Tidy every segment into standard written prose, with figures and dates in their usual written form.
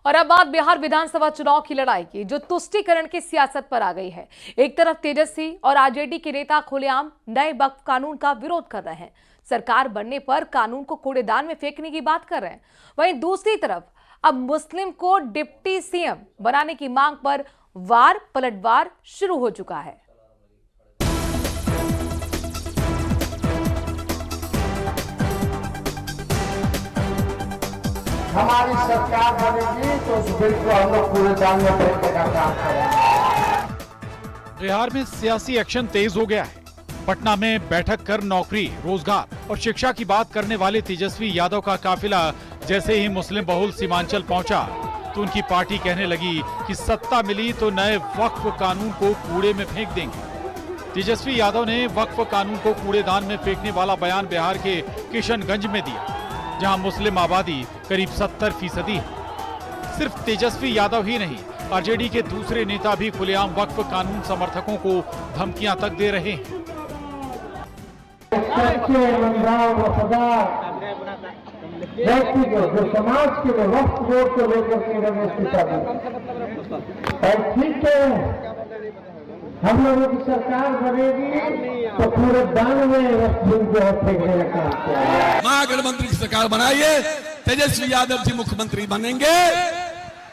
और अब बात बिहार विधानसभा चुनाव की लड़ाई की, जो तुष्टीकरण की सियासत पर आ गई है। एक तरफ तेजस्वी और आरजेडी के नेता खुलेआम नए वक्फ कानून का विरोध कर रहे हैं, सरकार बनने पर कानून को कूड़ेदान में फेंकने की बात कर रहे हैं। वहीं दूसरी तरफ अब मुस्लिम को डिप्टी सीएम बनाने की मांग पर वार पलटवार शुरू हो चुका है। हमारी सरकार बनेगी तो उस बिल को हम लोग कूड़ेदान में फेंकने का काम करेंगे। बिहार में सियासी एक्शन तेज हो गया है। पटना में बैठक कर नौकरी, रोजगार और शिक्षा की बात करने वाले तेजस्वी यादव का काफिला जैसे ही मुस्लिम बहुल सीमांचल पहुंचा तो उनकी पार्टी कहने लगी कि सत्ता मिली तो नए वक्फ कानून को कूड़े में फेंक देंगे। तेजस्वी यादव ने वक्फ कानून को कूड़ेदान में फेंकने वाला बयान बिहार के किशनगंज में दिया, जहां मुस्लिम आबादी करीब 70% है। सिर्फ तेजस्वी यादव ही नहीं, आरजेडी के दूसरे नेता भी खुलेआम वक्फ कानून समर्थकों को धमकियां तक दे रहे हैं। जो समाज के लिए वक्फ बोर्ड को लेकर के ठीक है, हम लोगों की सरकार बनेगी तो पूरे दान में वक्फ बोर्ड को फेंकने का काम किया। महागठबंधन की सरकार बनाइए, तेजस्वी यादव जी मुख्यमंत्री बनेंगे,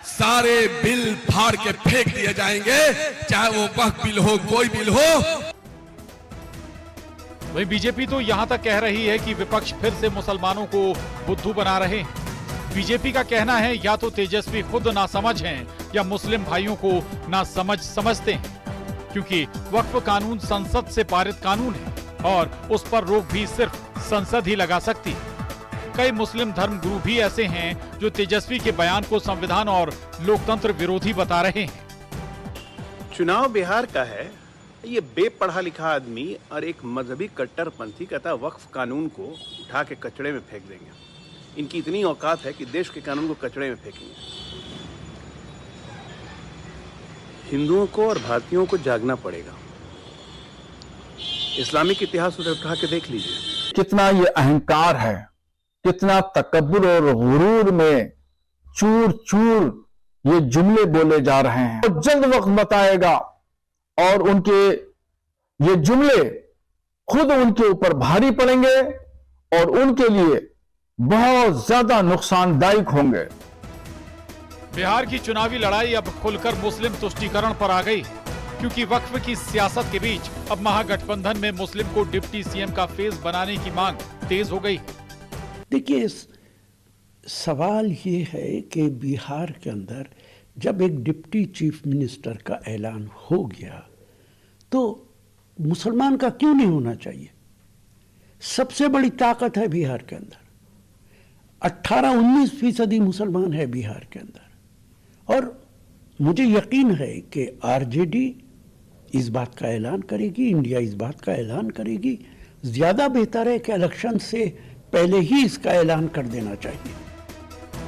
सारे बिल फाड़ के फेंक दिए जाएंगे, चाहे वो वक्फ बिल हो, कोई बिल हो। वहीं बीजेपी तो यहां तक कह रही है कि विपक्ष फिर से मुसलमानों को बुद्धू बना रहे हैं। बीजेपी का कहना है या तो तेजस्वी खुद नासमझ हैं या मुस्लिम भाइयों को नासमझ समझते हैं, क्योंकि वक्फ कानून संसद से पारित कानून है और उस पर रोक भी सिर्फ संसद ही लगा सकती है। कई मुस्लिम धर्म गुरु भी ऐसे हैं जो तेजस्वी के बयान को संविधान और लोकतंत्र विरोधी बता रहे हैं। चुनाव बिहार का है, ये बेपढ़ा लिखा आदमी और एक मजहबी कट्टरपंथी कहता है वक्फ कानून को उठा के कचड़े में फेंक देंगे। इनकी इतनी औकात है कि देश के कानून को कचड़े में फेंकेंगे। हिंदुओं को और भारतीयों को जागना पड़ेगा। इस्लामिक इतिहास उठा के देख लीजिए, कितना ये अहंकार है, कितना तकब्बुर और गुरूर में चूर चूर ये जुमले बोले जा रहे हैं। तो जल्द वक्त बताएगा और उनके ये जुमले खुद उनके ऊपर भारी पड़ेंगे और उनके लिए बहुत ज्यादा नुकसानदायक होंगे। बिहार की चुनावी लड़ाई अब खुलकर मुस्लिम तुष्टीकरण पर आ गई, क्योंकि वक्फ की सियासत के बीच अब महागठबंधन में मुस्लिम को डिप्टी सीएम का फेस बनाने की मांग तेज हो गई। देखिए, सवाल ये है कि बिहार के अंदर जब एक डिप्टी चीफ मिनिस्टर का ऐलान हो गया तो मुसलमान का क्यों नहीं होना चाहिए? सबसे बड़ी ताकत है बिहार के अंदर, 18-19% मुसलमान है बिहार के अंदर, और मुझे यकीन है कि आरजेडी इस बात का ऐलान करेगी, इंडिया इस बात का ऐलान करेगी। ज्यादा बेहतर है कि इलेक्शन से पहले ही इसका ऐलान कर देना चाहिए।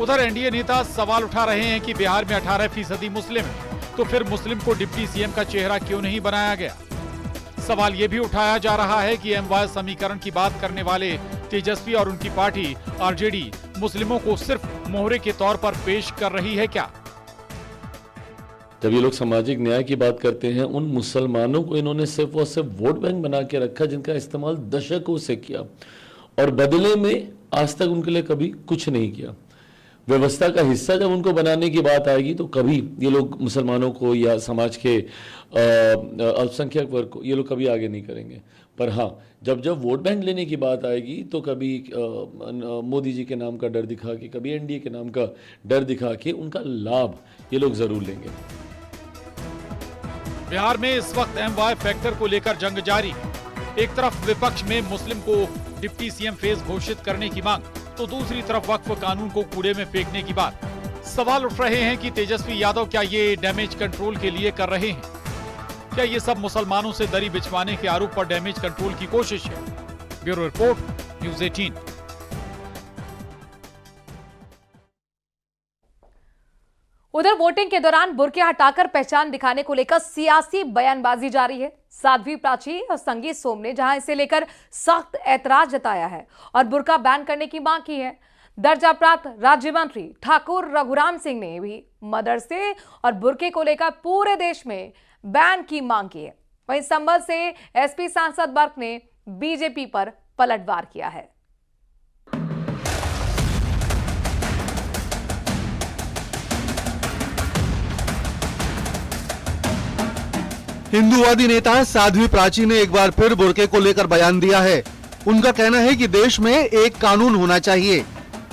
उधर एनडीए नेता सवाल उठा रहे हैं कि बिहार में 18% मुस्लिम है, तो फिर मुस्लिम को डिप्टी सीएम का चेहरा क्यों नहीं बनाया गया? सवाल ये भी उठाया जा रहा है कि एमवाय समीकरण की बात करने वाले तेजस्वी और उनकी पार्टी आरजेडी मुस्लिमों को सिर्फ मोहरे के तौर पर पेश कर रही है क्या? जब ये लोग सामाजिक न्याय की बात करते हैं, उन मुसलमानों को इन्होंने सिर्फ और सिर्फ वोट बैंक बना के रखा जिनका इस्तेमाल दशकों से किया, और बदले में आज तक उनके लिए कभी कुछ नहीं किया। व्यवस्था का हिस्सा जब उनको बनाने की बात आएगी तो कभी ये लोग मुसलमानों को या समाज के अल्पसंख्यक वर्ग को ये लोग कभी आगे नहीं करेंगे। पर हाँ, जब जब वोट बैंक लेने की बात आएगी तो कभी मोदी जी के नाम का डर दिखा के, कभी एनडीए के नाम का डर दिखा के उनका लाभ ये लोग जरूर लेंगे। बिहार में इस वक्त एमवाय फैक्टर को लेकर जंग जारी। एक तरफ विपक्ष में मुस्लिम को डिप्टी सीएम फेस घोषित करने की मांग, तो दूसरी तरफ वक्फ कानून को कूड़े में फेंकने की बात। सवाल उठ रहे हैं कि तेजस्वी यादव क्या ये डैमेज कंट्रोल के लिए कर रहे हैं? क्या ये सब मुसलमानों से दरी बिछवाने के आरोप पर डैमेज कंट्रोल की कोशिश है? Bureau report, news 18। उधर वोटिंग के दौरान बुर्के हटाकर पहचान दिखाने को लेकर सियासी बयानबाजी जारी है। साध्वी प्राची और संगीत सोम ने जहां इसे लेकर सख्त ऐतराज जताया है और बुर्का बैन करने की मांग की है। दर्जा प्राप्त राज्य मंत्री ठाकुर रघुराम सिंह ने भी मदरसे और बुर्के को लेकर पूरे देश में बैन की मांग की है। वहीं संभल से एसपी सांसद वर्ग ने बीजेपी पर पलटवार किया है। हिंदूवादी नेता साध्वी प्राची ने एक बार फिर बुर्के को लेकर बयान दिया है। उनका कहना है कि देश में एक कानून होना चाहिए।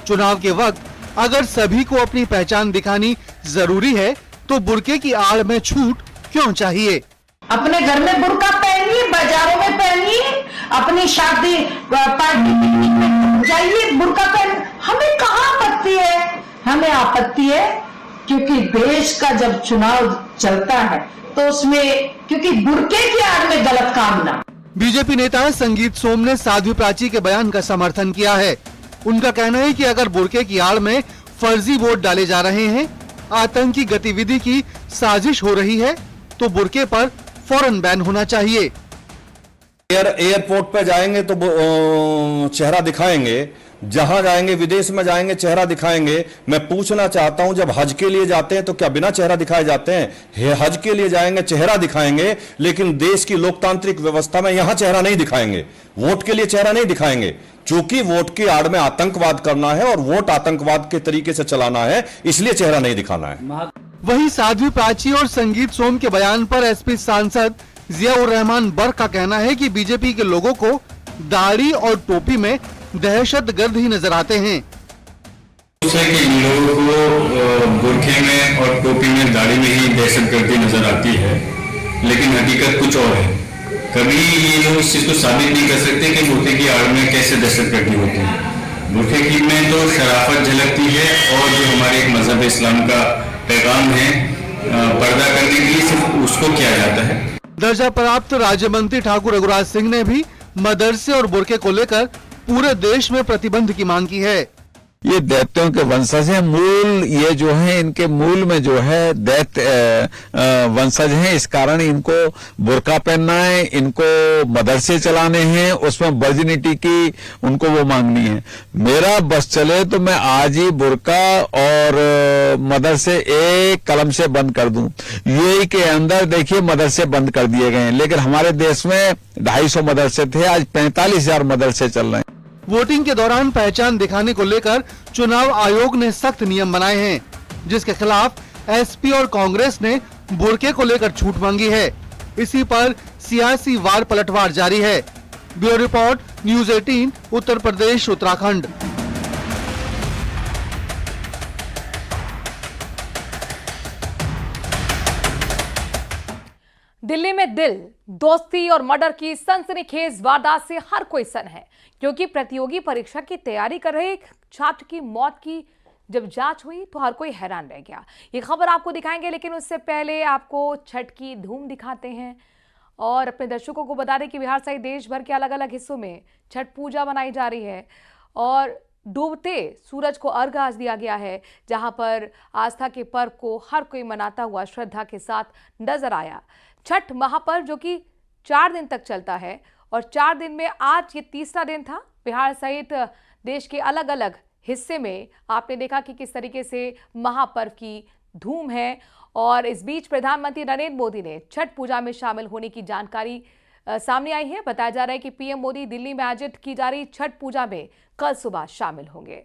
चुनाव के वक्त अगर सभी को अपनी पहचान दिखानी जरूरी है तो बुर्के की आड़ में छूट क्यों चाहिए? अपने घर में बुर्का पहनिए, बाजारों में पहनिए, अपनी शादी पार्टी में जाइए बुर्का पहन, हमें कहाँ आपत्ति है? हमें आपत्ति है क्योंकि देश का जब चुनाव चलता है तो उसमें क्योंकि बुर्के की आड़ में गलत काम ना। बीजेपी नेता संगीत सोम ने साध्वी प्राची के बयान का समर्थन किया है। उनका कहना है कि अगर बुर्के की आड़ में फर्जी वोट डाले जा रहे हैं, आतंकी गतिविधि की साजिश हो रही है तो बुर्के पर फौरन बैन होना चाहिए। एयरपोर्ट पे जाएंगे तो चेहरा दिखाएंगे, जहां जाएंगे विदेश में जाएंगे चेहरा दिखाएंगे। मैं पूछना चाहता हूं, जब हज के लिए जाते हैं तो क्या बिना चेहरा दिखाए जाते हैं? हज के लिए जाएंगे चेहरा दिखाएंगे, लेकिन देश की लोकतांत्रिक व्यवस्था में यहां चेहरा नहीं दिखाएंगे, वोट के लिए चेहरा नहीं दिखाएंगे, क्योंकि वोट की आड़ में आतंकवाद करना है और वोट आतंकवाद के तरीके से चलाना है, इसलिए चेहरा नहीं दिखाना है। वहीं साध्वी प्राची और संगीत सोम के बयान पर एसपी सांसद जियाउर रहमान बर्क का कहना है कि बीजेपी के लोगों को दाढ़ी और टोपी में दहशतगर्द ही नजर आते हैं। इन लोगों को बुर्के में और टोपी में, दाढ़ी में ही दहशतगर्दी नजर आती है, लेकिन हकीकत कुछ और है। कभी ये लोग इस चीज को साबित नहीं कर सकते कि बुर्के की आड़ में कैसे दहशतगर्दी होती है। बुर्के की में तो शराफत झलकती है और जो हमारे एक मजहब इस्लाम का पैगाम है, पर्दा करने के लिए सिर्फ उसको किया जाता है। दर्जा प्राप्त राज्य मंत्री ठाकुर रघुराज सिंह ने भी मदरसे और बुर्के को लेकर पूरे देश में प्रतिबंध की मांग की है। ये दैत्यों के वंशज हैं, मूल ये जो है इनके मूल में जो है दैत्य वंशज हैं, इस कारण इनको बुर्का पहनना है, इनको मदरसे चलाने हैं, उसमें वर्जिनिटी की उनको वो मांगनी है। मेरा बस चले तो मैं आज ही बुर्का और मदरसे एक कलम से बंद कर दूं। यूएई के अंदर देखिए मदरसे बंद कर दिए गए हैं, लेकिन हमारे देश में 250 मदरसे थे, आज 45,000 मदरसे चल रहे हैं। वोटिंग के दौरान पहचान दिखाने को लेकर चुनाव आयोग ने सख्त नियम बनाए हैं, जिसके खिलाफ एसपी और कांग्रेस ने बुर्के को लेकर छूट मांगी है। इसी पर सियासी वार पलटवार जारी है। Bureau report, news 18, Uttar Pradesh, Uttarakhand. Delhi में दिल दोस्ती और मर्डर की सनसनीखेज वारदात से हर कोई सन है, क्योंकि प्रतियोगी परीक्षा की तैयारी कर रहे एक छात्र की मौत की जब जांच हुई तो हर कोई हैरान रह गया। ये खबर आपको दिखाएंगे, लेकिन उससे पहले आपको छठ की धूम दिखाते हैं और अपने दर्शकों को बता दें कि बिहार सहित देश भर के अलग अलग हिस्सों में छठ पूजा मनाई जा रही है और डूबते सूरज को अर्घ आज दिया गया है, जहां पर आस्था के पर्व को हर कोई मनाता हुआ श्रद्धा के साथ नजर आया। छठ महापर्व जो कि 4 दिन तक चलता है और 4 दिन में आज ये तीसरा दिन था। बिहार सहित देश के अलग अलग हिस्से में आपने देखा कि किस तरीके से महापर्व की धूम है और इस बीच प्रधानमंत्री नरेंद्र मोदी ने छठ पूजा में शामिल होने की जानकारी सामने आई है। बताया जा रहा है कि पीएम मोदी दिल्ली में आयोजित की जा रही छठ पूजा में कल सुबह शामिल होंगे।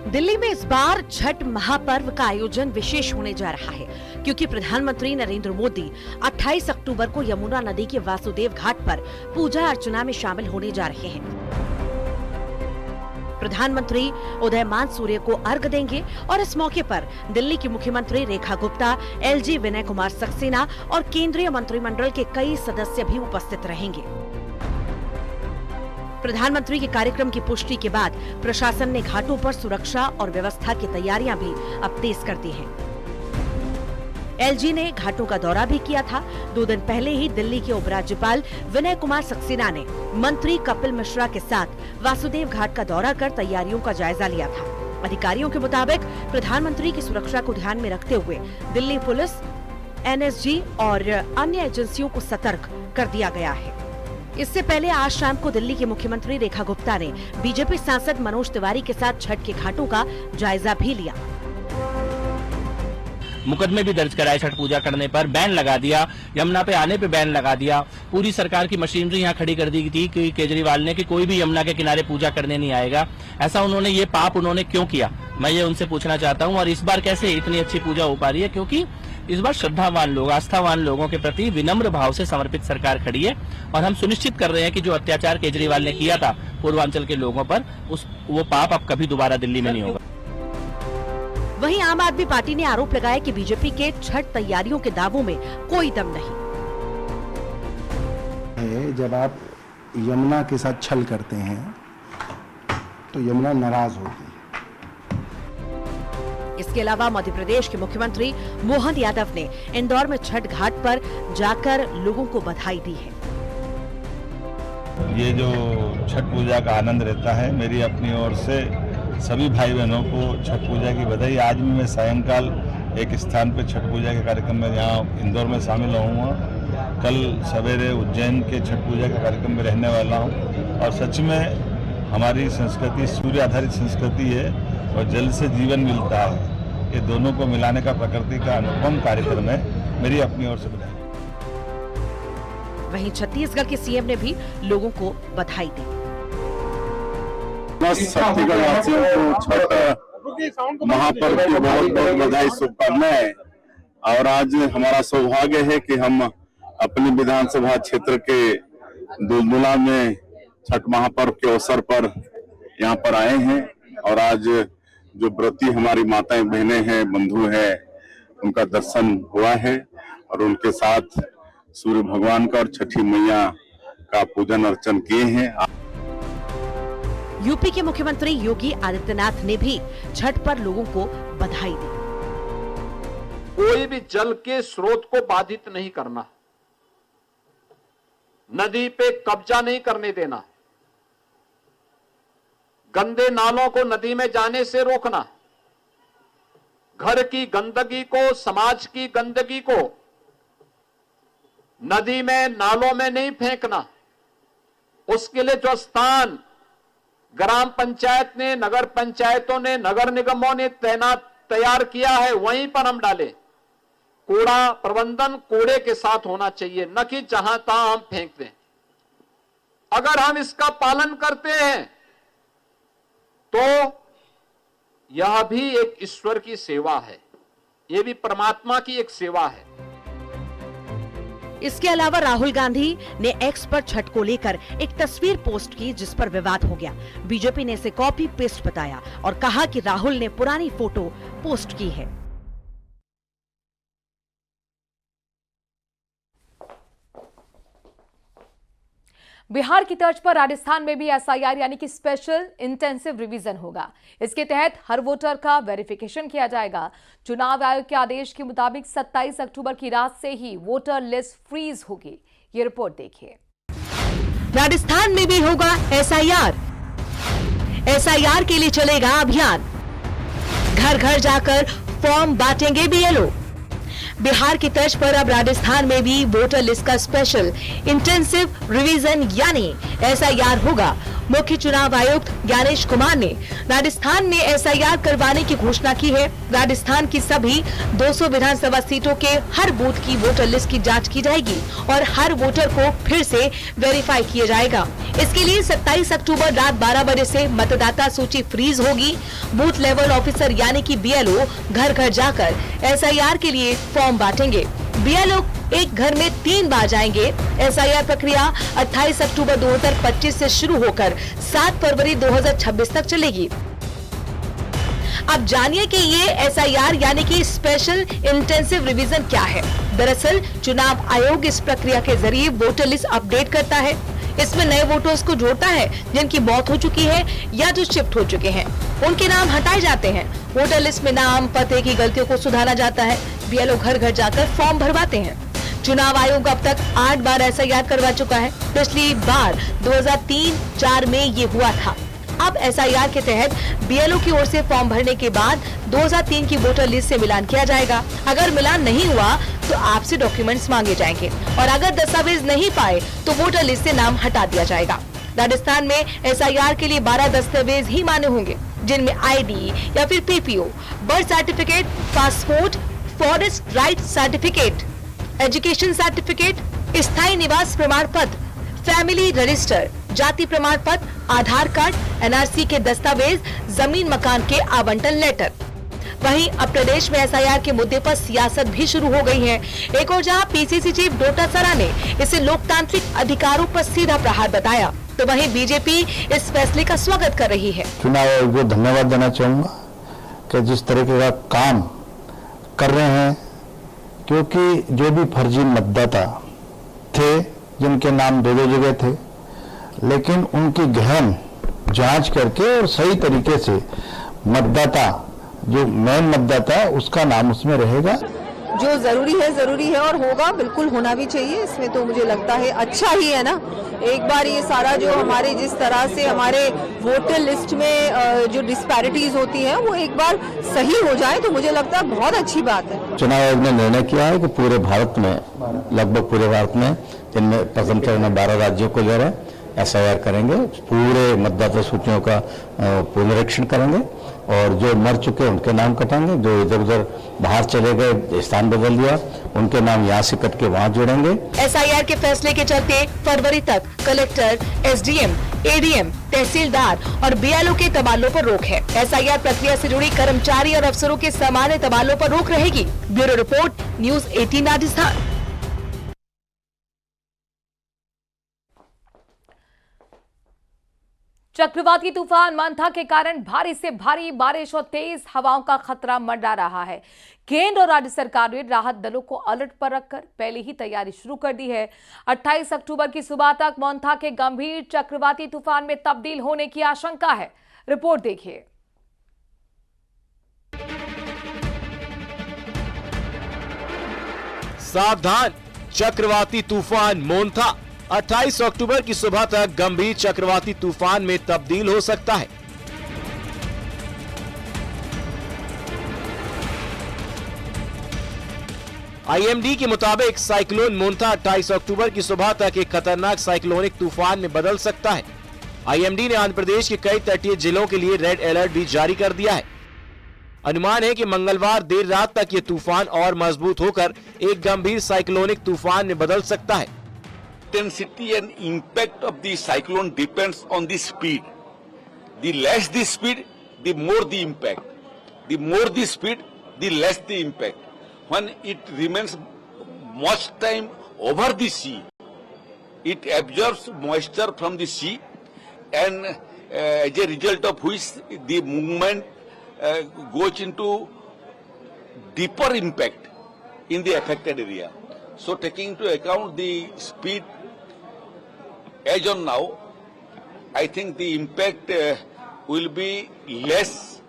दिल्ली में इस बार छठ महापर्व का आयोजन विशेष होने जा रहा है, क्योंकि प्रधानमंत्री नरेंद्र मोदी 28 अक्टूबर को यमुना नदी के वासुदेव घाट पर पूजा अर्चना में शामिल होने जा रहे हैं। प्रधानमंत्री उदयमान सूर्य को अर्घ देंगे और इस मौके पर दिल्ली की मुख्यमंत्री रेखा गुप्ता, एलजी विनय कुमार सक्सेना और केंद्रीय मंत्रिमंडल के कई सदस्य भी उपस्थित रहेंगे। प्रधानमंत्री के कार्यक्रम की पुष्टि के बाद प्रशासन ने घाटों पर सुरक्षा और व्यवस्था की तैयारियां भी अब तेज कर दी हैं। एलजी ने घाटों का दौरा भी किया था। 2 दिन पहले ही दिल्ली के उपराज्यपाल विनय कुमार सक्सेना ने मंत्री कपिल मिश्रा के साथ वासुदेव घाट का दौरा कर तैयारियों का जायजा लिया था। अधिकारियों के मुताबिक प्रधानमंत्री की सुरक्षा को ध्यान में रखते हुए दिल्ली पुलिस एनएसजी और अन्य एजेंसियों को सतर्क कर दिया गया है। इससे पहले आज शाम को दिल्ली की मुख्यमंत्री रेखा गुप्ता ने बीजेपी सांसद मनोज तिवारी के साथ छठ के घाटों का जायजा भी लिया। मुकदमे भी दर्ज कराए छठ पूजा करने पर, बैन लगा दिया, यमुना पे आने पे बैन लगा दिया। पूरी सरकार की मशीनरी यहाँ खड़ी कर दी थी कि केजरीवाल ने कि कोई भी यमुना के किनारे पूजा करने नहीं आएगा। ऐसा उन्होंने ये पाप उन्होंने क्यों किया, मैं ये उनसे पूछना चाहता हूँ। और इस बार कैसे इतनी अच्छी पूजा हो पा रही है, क्योंकि इस बार श्रद्धावान लोग, आस्थावान लोगों के प्रति विनम्र भाव से समर्पित सरकार खड़ी है। और हम सुनिश्चित कर रहे हैं कि जो अत्याचार केजरीवाल ने किया था पूर्वांचल के लोगों पर, वो पाप अब कभी दोबारा दिल्ली में नहीं होगा। वहीं आम आदमी पार्टी ने आरोप लगाया कि बीजेपी के छठ तैयारियों के दावों में कोई दम नहीं। जब आप यमुना के साथ छल करते हैं तो यमुना नाराज होगी। इसके अलावा मध्य प्रदेश के मुख्यमंत्री मोहन यादव ने इंदौर में छठ घाट पर जाकर लोगों को बधाई दी है। ये जो छठ पूजा का आनंद रहता है, मेरी अपनी ओर से सभी भाई बहनों को छठ पूजा की बधाई। आज भी मैं सायंकाल एक स्थान पर छठ पूजा के कार्यक्रम में यहाँ इंदौर में शामिल होऊंगा। कल सवेरे उज्जैन के छठ पूजा के कार्यक्रम में रहने वाला हूँ। और सच में हमारी संस्कृति सूर्य आधारित संस्कृति है और जल से जीवन मिलता है। ये दोनों को मिलाने का प्रकृति का अनुपम कार्यक्रम है। मेरी अपनी ओर से बधाई। वहीं छत्तीसगढ़ के सीएम ने भी लोगों को बधाई दी। छत्तीसगढ़ वासियों को छठ महापर्व की बहुत बहुत बधाई, शुभकामनाएं। और आज हमारा सौभाग्य है कि हम अपनी विधानसभा क्षेत्र के दुलदुला में छठ महापर्व के अवसर पर यहाँ पर आए हैं। और आज जो व्रती हमारी माताएं बहनें हैं, बंधु हैं, उनका दर्शन हुआ है और उनके साथ सूर्य भगवान का और छठी मैया का पूजन अर्चन किए हैं। यूपी के मुख्यमंत्री योगी आदित्यनाथ ने भी छठ पर लोगों को बधाई दी। कोई भी जल के स्रोत को बाधित नहीं करना, नदी पे कब्जा नहीं करने देना, गंदे नालों को नदी में जाने से रोकना, घर की गंदगी को, समाज की गंदगी को नदी में, नालों में नहीं फेंकना। उसके लिए जो स्थान ग्राम पंचायत ने, नगर पंचायतों ने, नगर निगमों ने तैयार किया है, वहीं पर हम डालें। कूड़ा प्रबंधन कूड़े के साथ होना चाहिए, न कि जहां तहां हम फेंक दें। अगर हम इसका पालन करते हैं तो यह भी एक ईश्वर की सेवा है, यह भी परमात्मा की एक सेवा है। इसके अलावा राहुल गांधी ने एक्स पर छठ को लेकर एक तस्वीर पोस्ट की, जिस पर विवाद हो गया। बीजेपी ने इसे कॉपी पेस्ट बताया और कहा कि राहुल ने पुरानी फोटो पोस्ट की है। बिहार की तर्ज पर राजस्थान में भी एसआईआर यानी कि स्पेशल इंटेंसिव रिवीजन होगा। इसके तहत हर वोटर का वेरिफिकेशन किया जाएगा। चुनाव आयोग के आदेश के मुताबिक 27 अक्टूबर की रात से ही वोटर लिस्ट फ्रीज होगी। ये रिपोर्ट देखिए। राजस्थान में भी होगा एसआईआर। एसआईआर के लिए चलेगा अभियान। घर घर जाकर फॉर्म बांटेंगे बीएलओ। बिहार की तर्ज पर अब राजस्थान में भी वोटर लिस्ट का स्पेशल इंटेंसिव रिवीजन यानी एसआईआर होगा। मुख्य चुनाव आयुक्त ज्ञानेश कुमार ने राजस्थान में एसआईआर करवाने की घोषणा की है। राजस्थान की सभी 200 विधानसभा सीटों के हर बूथ की वोटर लिस्ट की जांच की जाएगी और हर वोटर को फिर से वेरीफाई किया जाएगा। इसके लिए 27 अक्टूबर रात 12 बजे से मतदाता सूची फ्रीज होगी। बूथ लेवल ऑफिसर यानी कि बीएलओ घर घर जाकर एसआईआर के लिए फॉर्म बांटेंगे। बीएलओ एक घर में 3 बार जाएंगे। एसआईआर प्रक्रिया 28 अक्टूबर 2025 से शुरू होकर 7 फरवरी 2026 तक चलेगी। अब जानिए कि ये एसआईआर यानी कि स्पेशल इंटेंसिव रिवीजन क्या है। दरअसल चुनाव आयोग इस प्रक्रिया के जरिए वोटर लिस्ट अपडेट करता है। इसमें नए वोटर्स को जोड़ता है जिनकी मौत हो चुकी है या जो शिफ्ट हो चुके हैं। उनके नाम हटाए जाते हैं। वोटर लिस्ट में नाम, पते की गलतियों को सुधारा जाता है। बीएलओ घर घर जाकर फॉर्म भरवाते हैं। चुनाव आयोग अब तक 8 बार एसआईआर करवा चुका है। पिछली बार 2003-4 में ये हुआ था। अब एसआईआर के तहत बीएलओ की ओर से फॉर्म भरने के बाद 2003 की वोटर लिस्ट से मिलान किया जाएगा। अगर मिलान नहीं हुआ तो आपसे डॉक्यूमेंट्स मांगे जाएंगे और अगर दस्तावेज नहीं पाए तो वोटर लिस्ट से नाम हटा दिया जाएगा। राजस्थान में SIR के लिए 12 दस्तावेज ही मान्य होंगे, जिनमें ID या फिर PPO, birth certificate, passport, forest right certificate, education certificate, स्थायी निवास प्रमाण पत्र, फैमिली रजिस्टर, जाति प्रमाण पत्र, आधार कार्ड, NRC के दस्तावेज, जमीन मकान के आवंटन लेटर। वहीं अब प्रदेश में SIR के मुद्दे पर सियासत भी शुरू हो गई है। एक और जहां PCC चीफ डोटासरा ने इसे लोकतांत्रिक अधिकारों पर सीधा प्रहार बताया, तो वहीं बीजेपी इस फैसले का स्वागत कर रही है। चुनाव आयोग को धन्यवाद देना चाहूंगा कि जिस तरीके का काम कर रहे हैं, क्योंकि जो भी फर्जी मतदाता थे जिनके नाम दो जगह थे, लेकिन उनकी गहन जांच करके और सही तरीके से मतदाता जो मेन मतदाता है उसका नाम उसमें रहेगा। जो जरूरी है और होगा, बिल्कुल होना भी चाहिए। इसमें तो मुझे लगता है अच्छा ही है ना। एक बार ये सारा जो हमारे जिस तरह से हमारे वोटर लिस्ट में जो डिस्पैरिटीज होती हैं वो एक बार सही हो जाए तो मुझे लगता है बहुत अच्छी बात है। चुनाव आयोग ने निर्णय किया है कि पूरे भारत में, लगभग पूरे भारत में, जिनमें प्रथम चरण में 12 राज्यों को जो है SIR करेंगे, पूरे मतदाता सूचियों का पुनरीक्षण करेंगे और जो मर चुके उनके नाम कटाएंगे, जो इधर उधर बाहर चले गए, स्थान बदल दिया, उनके नाम यहाँ से कट के वहाँ जोड़ेंगे। SIR के फैसले के चलते फरवरी तक कलेक्टर, SDM, ADM, तहसीलदार और BLO के तबादलों पर रोक है। SIR प्रक्रिया से जुड़ी कर्मचारी और अफसरों के सामान्य तबादलों पर रोक रहेगी। Bureau report, news 18 Rajasthan. चक्रवाती तूफान मंथा के कारण भारी से भारी बारिश और तेज हवाओं का खतरा मंडरा रहा है। केंद्र और राज्य सरकार ने राहत दलों को अलर्ट पर रखकर पहले ही तैयारी शुरू कर दी है। 28 अक्टूबर की सुबह तक मंथा के गंभीर चक्रवाती तूफान में तब्दील होने की आशंका है। रिपोर्ट देखिए। सावधान, चक्रवाती तूफान मोन्था 28 अक्टूबर की सुबह तक गंभीर चक्रवाती तूफान में तब्दील हो सकता है। IMD के मुताबिक साइक्लोन मोन्था 28 अक्टूबर की सुबह तक एक खतरनाक साइक्लोनिक तूफान में बदल सकता है। IMD ने आंध्र प्रदेश के कई तटीय जिलों के लिए रेड अलर्ट भी जारी कर दिया है। अनुमान है कि मंगलवार देर रात तक ये तूफान और मजबूत होकर एक गंभीर साइक्लोनिक तूफान में बदल सकता है। Intensity and impact of the cyclone depends on the speed. The less the speed, the more the impact. The more the speed, the less the impact. When it remains much time over the sea, it absorbs moisture from the sea, and as a result of which the movement goes into deeper impact in the affected area. So taking into account the speed, as on now, I think the impact will be less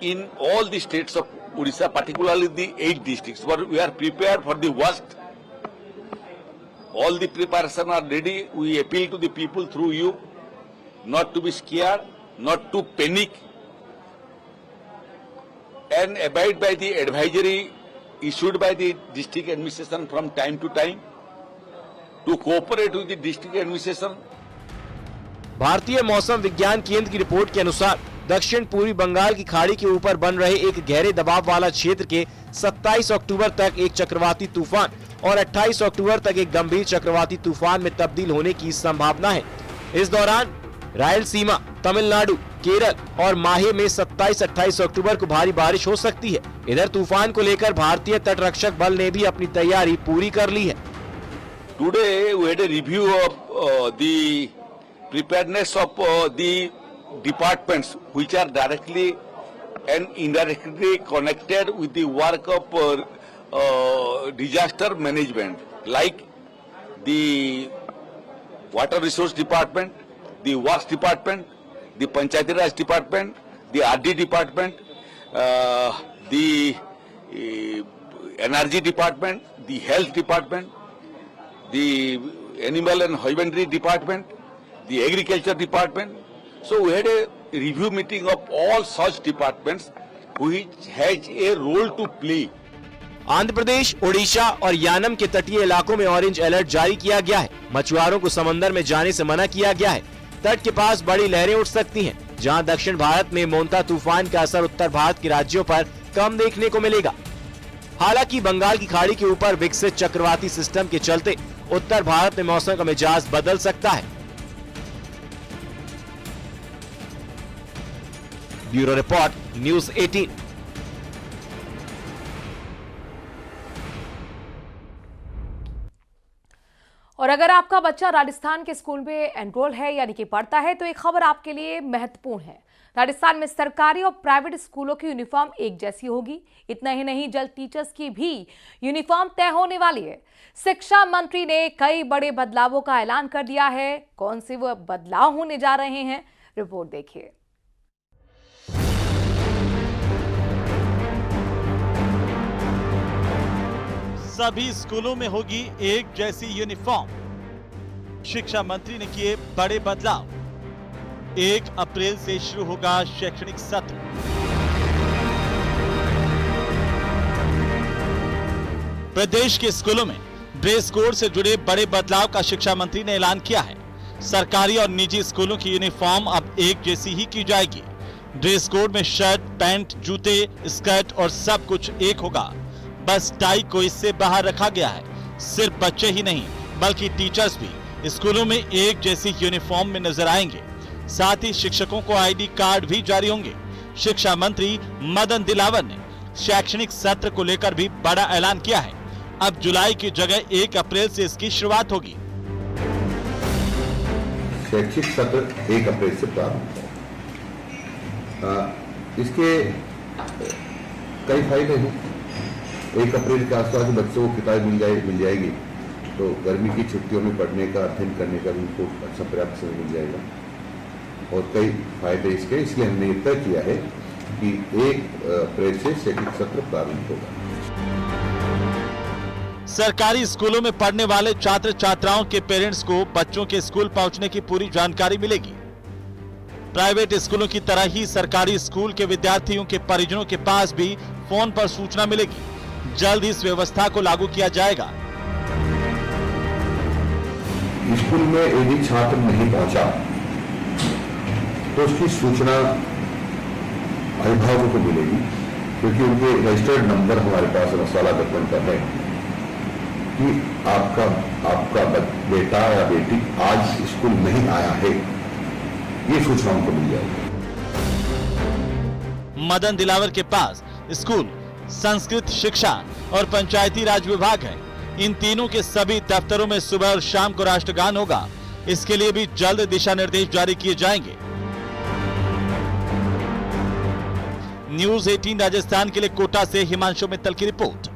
in all the states of Odisha, particularly the 8 districts. But we are prepared for the worst. All the preparations are ready. We appeal to the people through you not to be scared, not to panic, and abide by the advisory issued by the district administration from time to time, to cooperate with the district administration. भारतीय मौसम विज्ञान केंद्र की report के अनुसार दक्षिण पूर्वी बंगाल की खाड़ी के ऊपर बन रहे एक गहरे दबाव वाला क्षेत्र के 27 अक्टूबर तक एक चक्रवाती तूफान और 28 अक्टूबर तक एक गंभीर चक्रवाती तूफान में तब्दील होने की संभावना है। इस दौरान रायलसीमा, तमिलनाडु, केरल और माहे में 27-28 अक्टूबर को भारी बारिश हो सकती है। इधर तूफान को लेकर भारतीय तटरक्षक बल ने भी अपनी तैयारी पूरी कर ली है। Today we had a review of the preparedness of the departments which are directly and indirectly connected with the work of disaster management, like the Water Resource Department, the Works Department, the Panchayati Raj Department, the RD Department, the Energy Department, the Health Department, the Animal and Husbandry Department, the Agriculture Department. So we had a review meeting of all such departments which has a role to play. Andhra Pradesh, Odisha और यानम के तटीय इलाकों में orange alert जारी किया गया है। मछुआरों को समंदर में जाने से मना किया गया है। तट के पास बड़ी लहरें उठ सकती हैं, जहां दक्षिण भारत में मोंता तूफान का असर उत्तर भारत के राज्यों पर कम देखने को मिलेगा। हालांकि बंगाल की खाड़ी के ऊपर विकसित चक्रवाती सिस्टम के चलते उत्तर भारत में मौसम का मिजाज बदल सकता है। Bureau report, news 18। और अगर आपका बच्चा राजस्थान के स्कूल में एनरोल है यानी कि पढ़ता है तो एक खबर आपके लिए महत्वपूर्ण है। राजस्थान में सरकारी और प्राइवेट स्कूलों की यूनिफॉर्म एक जैसी होगी। इतना ही नहीं, जल्द टीचर्स की भी यूनिफॉर्म तय होने वाली है। शिक्षा मंत्री ने कई बड़े बदलावों का ऐलान कर दिया है। कौन से वो बदलाव होने जा रहे हैं, रिपोर्ट देखिए। सभी स्कूलों में होगी एक जैसी यूनिफॉर्म। शिक्षा मंत्री ने किए बड़े बदलाव। 1 अप्रैल से शुरू होगा शैक्षणिक सत्र। प्रदेश के स्कूलों में ड्रेस कोड से जुड़े बड़े बदलाव का शिक्षा मंत्री ने ऐलान किया है। सरकारी और निजी स्कूलों की यूनिफॉर्म अब एक जैसी ही की जाएगी। ड्रेस कोड में शर्ट, पैंट, जूते, स्कर्ट और सब कुछ एक होगा। बस टाई को इससे बाहर रखा गया है। सिर्फ बच्चे ही नहीं बल्कि टीचर्स भी स्कूलों में एक जैसी यूनिफॉर्म में नजर आएंगे। साथ ही शिक्षकों को आईडी कार्ड भी जारी होंगे। शिक्षा मंत्री मदन दिलावर ने शैक्षणिक सत्र को लेकर भी बड़ा ऐलान किया है। अब जुलाई की जगह 1 अप्रैल से इसकी शुरुआत होगी। शैक्षिक सत्र 1 अप्रैल से प्रारंभ होगा। इसके कई फायदे हैं। 1 अप्रैल के आसपास बच्चों को किताब मिल जाएगी तो गर्मी की छुट्टियों में पढ़ने का, अध्ययन करने का भी उनको अच्छा पर्याप्त समय मिल जाएगा और कई फायदे इसके। इसलिए हमने ये तय किया है कि 1 अप्रैल से शैक्षिक सत्र प्रारंभ होगा। सरकारी स्कूलों में पढ़ने वाले छात्र छात्राओं के पेरेंट्स को बच्चों के स्कूल पहुंचने की पूरी जानकारी मिलेगी। प्राइवेट स्कूलों की तरह ही सरकारी स्कूल के विद्यार्थियों के परिजनों के पास भी फोन पर सूचना मिलेगी। जल्द इस व्यवस्था को लागू किया जाएगा। स्कूल में यदि छात्र नहीं पहुंचा तो उसकी सूचना अभिभावकों को मिलेगी, क्योंकि उनके रजिस्टर्ड नंबर हमारे पास रसाला दर्पण पर है कि आपका बेटा या बेटी आज स्कूल नहीं आया है, ये सूचना उनको मिल जाएगी। मदन दिलावर के पास स्कूल, संस्कृत शिक्षा और पंचायती राज विभाग है। इन तीनों के सभी दफ्तरों में सुबह और शाम को राष्ट्रगान होगा। इसके लिए भी जल्द दिशा निर्देश जारी किए जाएंगे। न्यूज़ 18 राजस्थान के लिए कोटा से हिमांशु मित्तल की रिपोर्ट।